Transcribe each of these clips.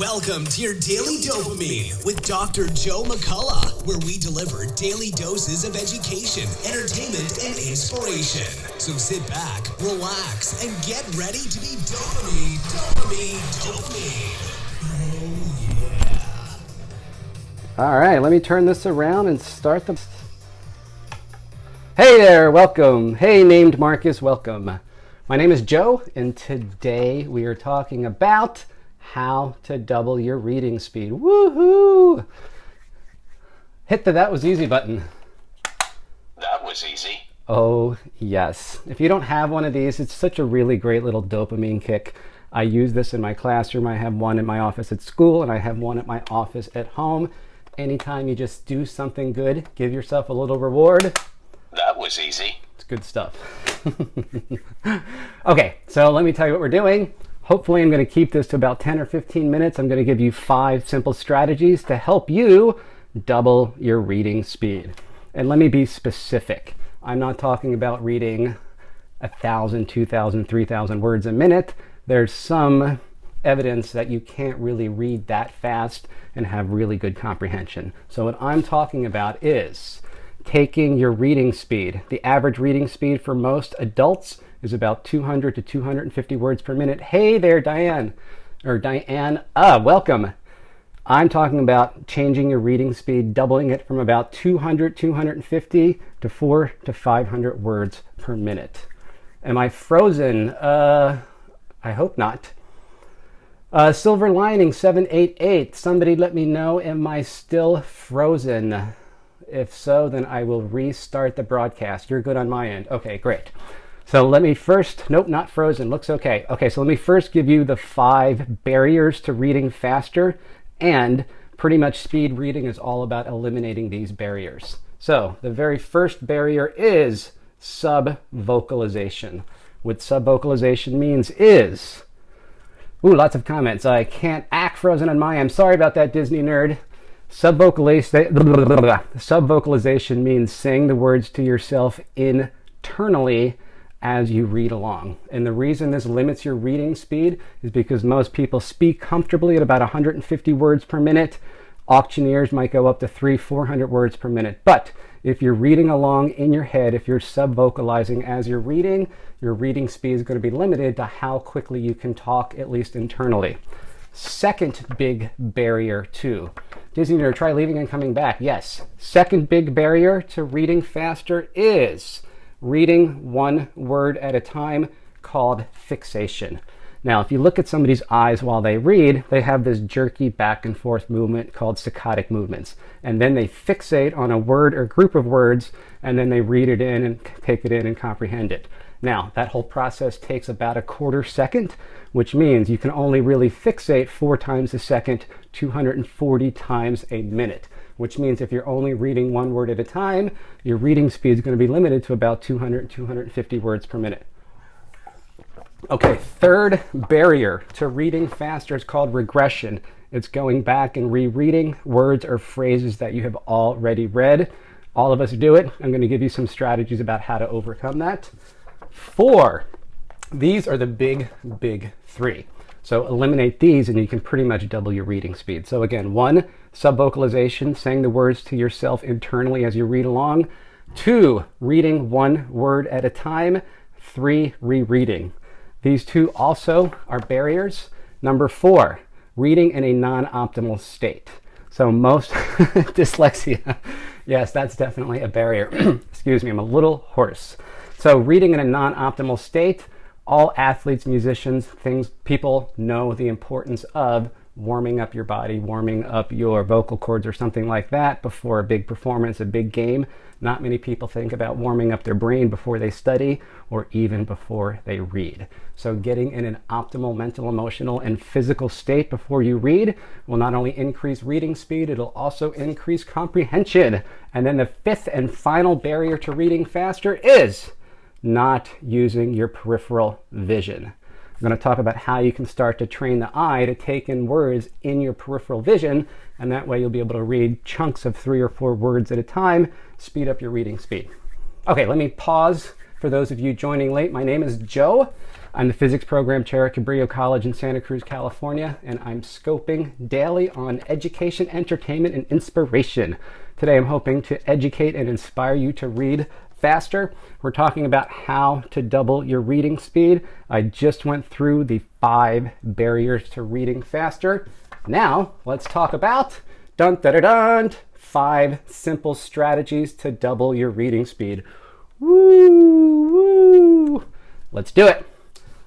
Welcome to your Daily Dopamine with Dr. Joe McCullough, where we deliver daily doses of education, entertainment, and inspiration. So sit back, relax, and get ready to be dopamine, dopamine, dopamine. Oh, yeah. All right, let me turn this around and start the... Hey there, welcome. Hey, named Marcus, welcome. My name is Joe, and today we are talking about how to double your reading speed. Woohoo! Hit the that was easy button. That was easy. Oh, yes. If you don't have one of these, it's such a really great little dopamine kick. I use this in my classroom. I have one in my office at school, and I have one at my office at home. Anytime you just do something good, give yourself a little reward. That was easy. It's good stuff. Okay, so let me tell you what we're doing. Hopefully I'm going to keep this to about 10 or 15 minutes. I'm going to give you 5 simple strategies to help you double your reading speed. And let me be specific. I'm not talking about reading 1,000, 2,000, 3,000 words a minute. There's some evidence that you can't really read that fast and have really good comprehension. So what I'm talking about is taking your reading speed. The average reading speed for most adults is about 200 to 250 words per minute. Hey there, Diane. Welcome. I'm talking about changing your reading speed, doubling it from about 200, 250 to 400 to 500 words per minute. Am I frozen? I hope not. Silver Lining 788. Somebody let me know, am I still frozen? If so, then I will restart the broadcast. You're good on my end. Okay, great. So let me first, nope, not frozen, looks okay. Okay, so let me first give you the 5 barriers to reading faster, and pretty much speed reading is all about eliminating these barriers. So the very first barrier is subvocalization. What subvocalization means is, lots of comments. I can't act frozen on my end. Sorry about that, Disney nerd. Subvocalization means saying the words to yourself internally as you read along. And the reason this limits your reading speed is because most people speak comfortably at about 150 words per minute. Auctioneers might go up to 300-400 words per minute. But if you're reading along in your head, if you're subvocalizing as you're reading, your reading speed is going to be limited to how quickly you can talk, at least internally. Second big barrier to Disney nerd, try leaving and coming back. Yes. Second big barrier to reading faster is reading one word at a time, called fixation. Now, if you look at somebody's eyes while they read, they have this jerky back and forth movement called saccadic movements. And then they fixate on a word or group of words, and then they read it in and take it in and comprehend it. Now, that whole process takes about a quarter second, which means you can only really fixate 4 times a second, 240 times a minute. Which means if you're only reading one word at a time, your reading speed is going to be limited to about 200, 250 words per minute. Okay, third barrier to reading faster is called regression. It's going back and rereading words or phrases that you have already read. All of us do it. I'm going to give you some strategies about how to overcome that. 4, these are the big 3. So eliminate these and you can pretty much double your reading speed. So again, 1, subvocalization, saying the words to yourself internally as you read along. 2, reading one word at a time. 3, rereading. These 2 also are barriers. Number 4, reading in a non-optimal state. So most dyslexia, yes, that's definitely a barrier. Excuse me, I'm a little hoarse. So reading in a non-optimal state, all athletes, musicians, people know the importance of warming up your body, warming up your vocal cords or something like that before a big performance, a big game. Not many people think about warming up their brain before they study or even before they read. So getting in an optimal mental, emotional, and physical state before you read will not only increase reading speed, it'll also increase comprehension. And then the 5th and final barrier to reading faster is not using your peripheral vision. I'm going to talk about how you can start to train the eye to take in words in your peripheral vision, and that way you'll be able to read chunks of 3 or 4 words at a time, speed up your reading speed. Okay, let me pause for those of you joining late. My name is Joe. I'm the physics program chair at Cabrillo College in Santa Cruz, California, and I'm scoping daily on education, entertainment, and inspiration. Today I'm hoping to educate and inspire you to read faster. We're talking about how to double your reading speed. I just went through the 5 barriers to reading faster. Now let's talk about 5 simple strategies to double your reading speed. Woo, woo. Let's do it.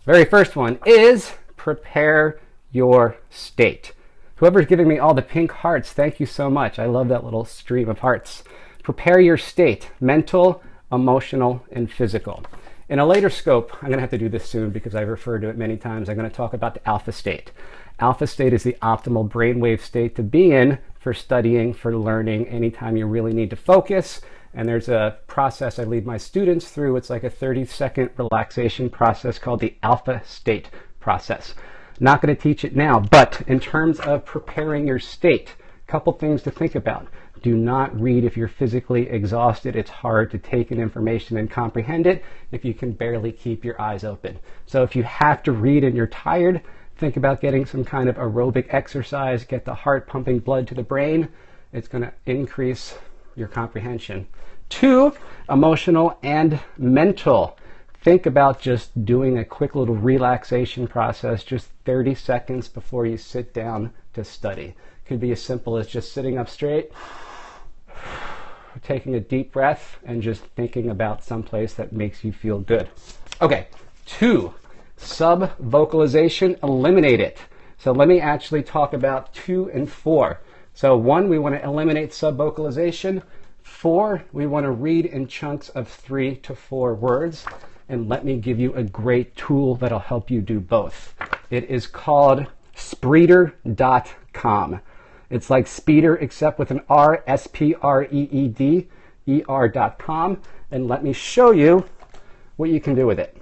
Very first one is prepare your state. Whoever's giving me all the pink hearts, thank you so much. I love that little stream of hearts. Prepare your state, mental, emotional, and physical. In a later scope, I'm going to have to do this soon because I've referred to it many times. I'm going to talk about the alpha state. Alpha state is the optimal brainwave state to be in for studying, for learning, anytime you really need to focus. And there's a process I lead my students through. It's like a 30-second relaxation process called the alpha state process. Not going to teach it now, but in terms of preparing your state, a couple things to think about. Do not read if you're physically exhausted. It's hard to take in information and comprehend it if you can barely keep your eyes open. So if you have to read and you're tired, think about getting some kind of aerobic exercise, get the heart pumping blood to the brain. It's going to increase your comprehension. 2, emotional and mental. Think about just doing a quick little relaxation process, just 30 seconds before you sit down to study. Could be as simple as just sitting up straight, taking a deep breath, and just thinking about someplace that makes you feel good. Okay, 2, subvocalization, eliminate it. So let me actually talk about 2 and 4. So 1, we want to eliminate subvocalization. 4, we want to read in chunks of 3 to 4 words. And let me give you a great tool that'll help you do both. It is called Spriter.com. It's like speeder except with an R, S-P-R-E-E-D, E-R.com. And let me show you what you can do with it.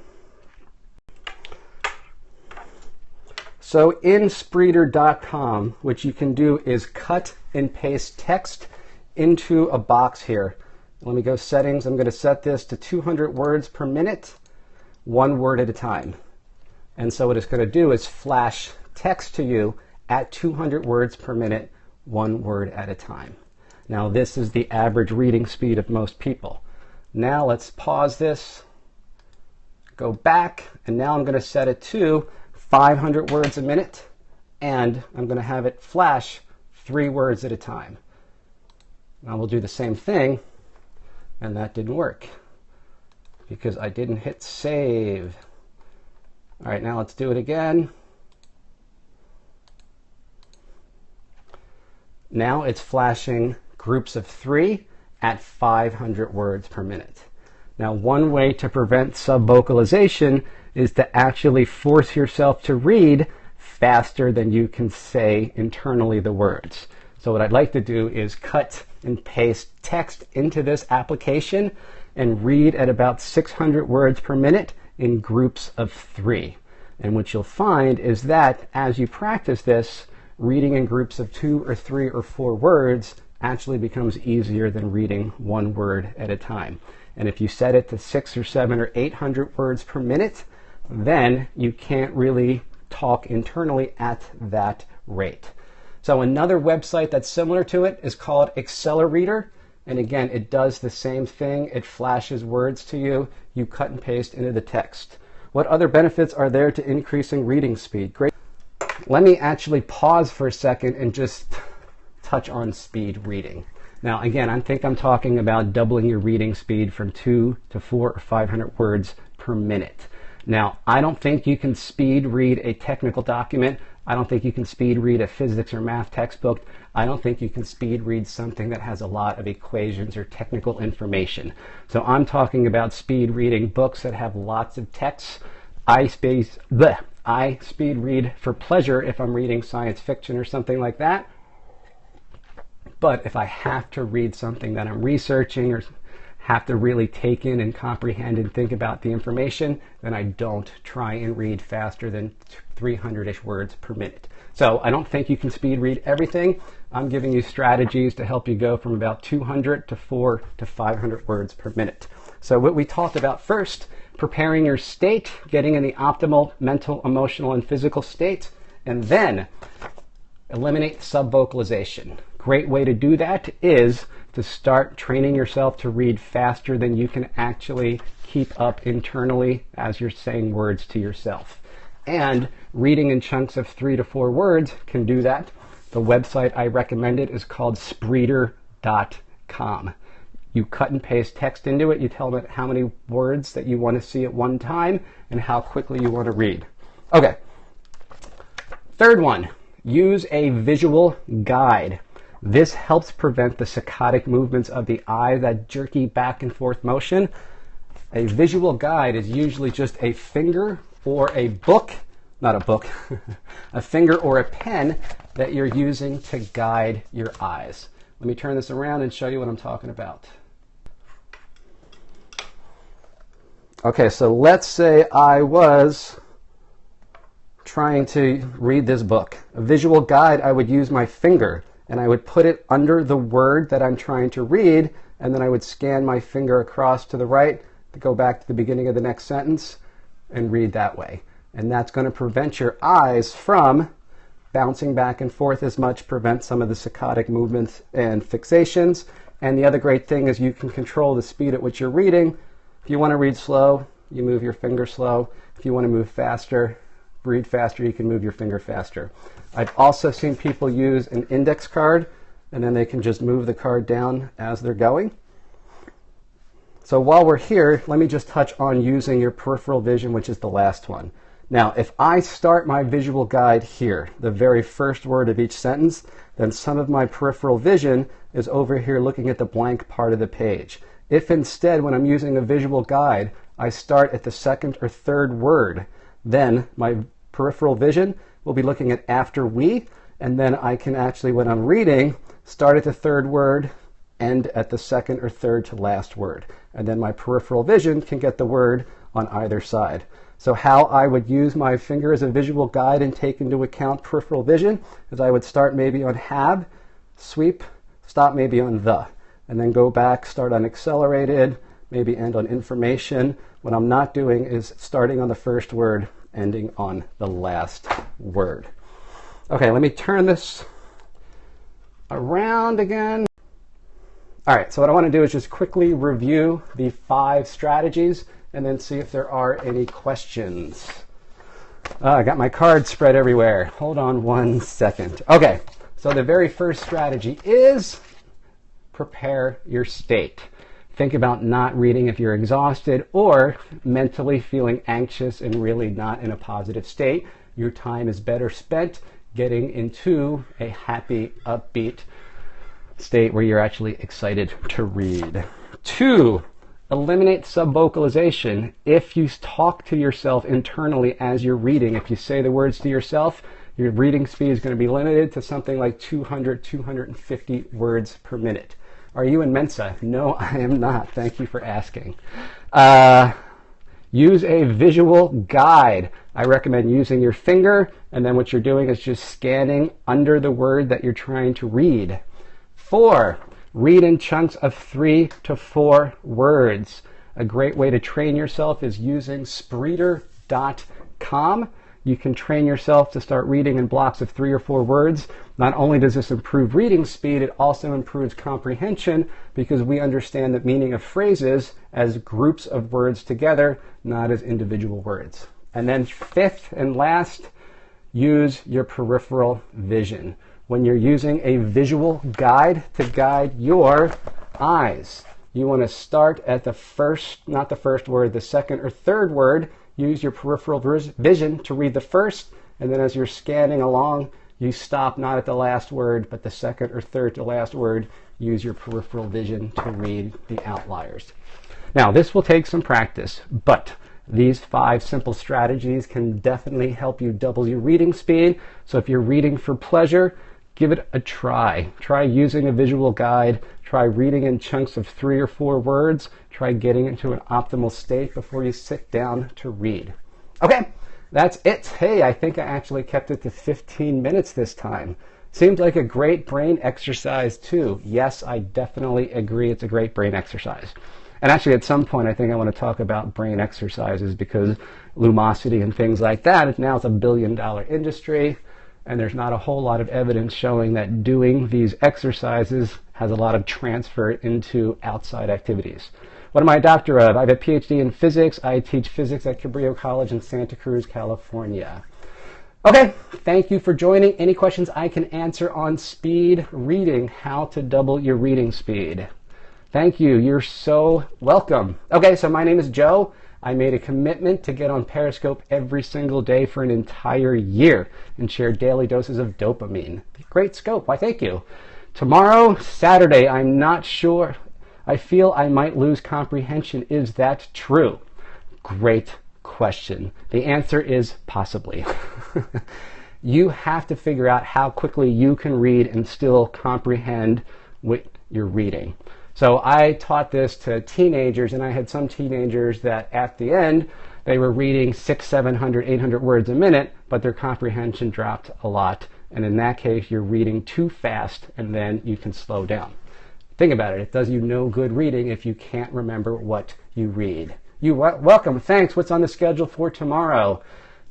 So in Spriter.com, what you can do is cut and paste text into a box here. Let me go settings. I'm going to set this to 200 words per minute, 1 word at a time. And so what it's going to do is flash text to you at 200 words per minute, 1 word at a time. Now this is the average reading speed of most people. Now let's pause this, go back, and now I'm going to set it to 500 words a minute, and I'm going to have it flash 3 words at a time. Now we'll do the same thing, and that didn't work because I didn't hit save. All right, now let's do it again. Now it's flashing groups of 3 at 500 words per minute. Now, one way to prevent subvocalization is to actually force yourself to read faster than you can say internally the words. So what I'd like to do is cut and paste text into this application and read at about 600 words per minute in groups of 3. And what you'll find is that as you practice this, reading in groups of 2 or 3 or 4 words actually becomes easier than reading 1 word at a time. And if you set it to 600 or 700 or 800 words per minute, then you can't really talk internally at that rate. So another website that's similar to it is called Accelerator. And again, it does the same thing. It flashes words to you. You cut and paste into the text. What other benefits are there to increasing reading speed? Great. Let me actually pause for a second and just touch on speed reading. Now, again, I think I'm talking about doubling your reading speed from 2 to 4 or 500 words per minute. Now, I don't think you can speed read a technical document. I don't think you can speed read a physics or math textbook. I don't think you can speed read something that has a lot of equations or technical information. So I'm talking about speed reading books that have lots of text. I speed read for pleasure if I'm reading science fiction or something like that. But if I have to read something that I'm researching or have to really take in and comprehend and think about the information, then I don't try and read faster than 300-ish words per minute. So I don't think you can speed read everything. I'm giving you strategies to help you go from about 200 to 400 to 500 words per minute. So what we talked about first, preparing your state, getting in the optimal mental, emotional, and physical state, and then eliminate subvocalization. Great way to do that is to start training yourself to read faster than you can actually keep up internally as you're saying words to yourself. And reading in chunks of 3 to 4 words can do that. The website I recommended is called Spriter.com. You cut and paste text into it. You tell it how many words that you want to see at one time and how quickly you want to read. Okay. Third one, use a visual guide. This helps prevent the saccadic movements of the eye, that jerky back and forth motion. A visual guide is usually just a finger or a book, not a book, a finger or a pen that you're using to guide your eyes. Let me turn this around and show you what I'm talking about. Okay, so let's say I was trying to read this book. A visual guide, I would use my finger and I would put it under the word that I'm trying to read, and then I would scan my finger across to the right to go back to the beginning of the next sentence and read that way. And that's going to prevent your eyes from bouncing back and forth as much, prevent some of the saccadic movements and fixations. And the other great thing is you can control the speed at which you're reading. If you want to read slow, you move your finger slow. If you want to move faster, read faster, you can move your finger faster. I've also seen people use an index card, and then they can just move the card down as they're going. So while we're here, let me just touch on using your peripheral vision, which is the last one. Now, if I start my visual guide here, the very first word of each sentence, then some of my peripheral vision is over here looking at the blank part of the page. If instead, when I'm using a visual guide, I start at the second or third word, then my peripheral vision will be looking at after we, and then I can actually, when I'm reading, start at the third word, end at the second or third to last word. And then my peripheral vision can get the word on either side. So how I would use my finger as a visual guide and take into account peripheral vision is I would start maybe on have, sweep, stop maybe on the, and then go back, start on accelerated, maybe end on information. What I'm not doing is starting on the first word, ending on the last word. Okay, let me turn this around again. All right, so what I want to do is just quickly review the 5 strategies and then see if there are any questions. I got my cards spread everywhere. Hold on one second. Okay, so the very first strategy is prepare your state. Think about not reading if you're exhausted or mentally feeling anxious and really not in a positive state. Your time is better spent getting into a happy, upbeat state where you're actually excited to read. 2, eliminate subvocalization. If you talk to yourself internally as you're reading, if you say the words to yourself, your reading speed is going to be limited to something like 200, 250 words per minute. Are you in Mensa? No, I am not. Thank you for asking. Use a visual guide. I recommend using your finger, and then what you're doing is just scanning under the word that you're trying to read. 4, read in chunks of 3 to 4 words. A great way to train yourself is using Spriter.com. You can train yourself to start reading in blocks of 3 or 4 words. Not only does this improve reading speed, it also improves comprehension because we understand the meaning of phrases as groups of words together, not as individual words. And then 5th and last, use your peripheral vision. When you're using a visual guide to guide your eyes, you want to start at the first, not the first word, the second or third word. Use your peripheral vision to read the first, and then as you're scanning along, you stop not at the last word, but the second or third to last word. Use your peripheral vision to read the outliers. Now, this will take some practice, but these 5 simple strategies can definitely help you double your reading speed. So if you're reading for pleasure, give it a try. Try using a visual guide. Try reading in chunks of 3 or 4 words. Try getting into an optimal state before you sit down to read. Okay, that's it. Hey, I think I actually kept it to 15 minutes this time. Seems like a great brain exercise too. Yes, I definitely agree it's a great brain exercise. And actually, at some point, I think I want to talk about brain exercises, because lumosity and things like that, now it's $1 billion industry, and there's not a whole lot of evidence showing that doing these exercises has a lot of transfer into outside activities. What am I a doctor of? I have a PhD in physics. I teach physics at Cabrillo College in Santa Cruz, California. Okay, thank you for joining. Any questions I can answer on speed reading, how to double your reading speed? Thank you. You're so welcome. Okay, so my name is Joe. I made a commitment to get on Periscope every single day for an entire year and share daily doses of dopamine. Great scope. Why, thank you. Tomorrow, Saturday, I'm not sure. I feel I might lose comprehension. Is that true? Great question. The answer is possibly. You have to figure out how quickly you can read and still comprehend what you're reading. So I taught this to teenagers, and I had some teenagers that at the end, they were reading 600, 700, 800 words a minute, but their comprehension dropped a lot. And in that case, you're reading too fast, and then you can slow down. Think about it. It does you no good reading if you can't remember what you read. Welcome. Thanks. What's on the schedule for tomorrow?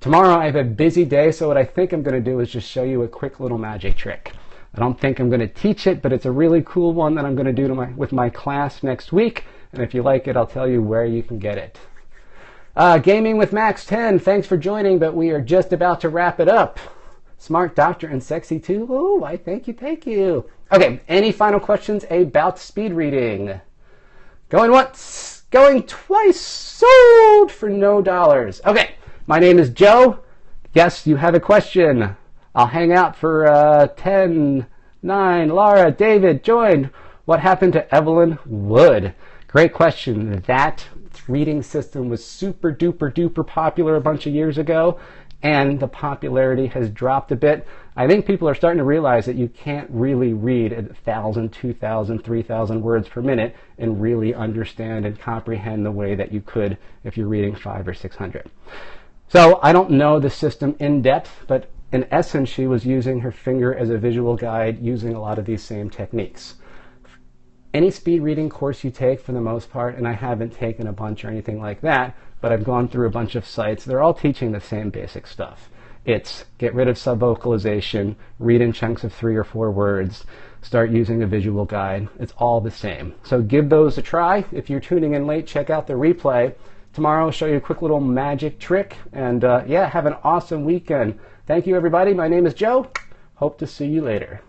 Tomorrow I have a busy day, so what I think I'm going to do is just show you a quick little magic trick. I don't think I'm going to teach it, but it's a really cool one that I'm going to do with my class next week. And if you like it, I'll tell you where you can get it. Gaming with Max 10, thanks for joining, but we are just about to wrap it up. Smart doctor and sexy too. Oh, why, thank you. Okay, any final questions about speed reading? Going once, going twice, sold for no dollars. Okay, my name is Joe. Yes, you have a question. I'll hang out for 10, 9, Laura, David, joined. What happened to Evelyn Wood? Great question. That reading system was super duper duper popular a bunch of years ago, and the popularity has dropped a bit. I think people are starting to realize that you can't really read 1,000, 2,000, 3,000 words per minute and really understand and comprehend the way that you could if you're reading 500 or 600. So I don't know the system in depth, but in essence, she was using her finger as a visual guide, using a lot of these same techniques. Any speed reading course you take, for the most part, and I haven't taken a bunch or anything like that, but I've gone through a bunch of sites, they're all teaching the same basic stuff. It's get rid of subvocalization, read in chunks of 3 or 4 words, start using a visual guide. It's all the same. So give those a try. If you're tuning in late, check out the replay. Tomorrow I'll show you a quick little magic trick, and yeah, have an awesome weekend. Thank you, everybody. My name is Joe. Hope to see you later.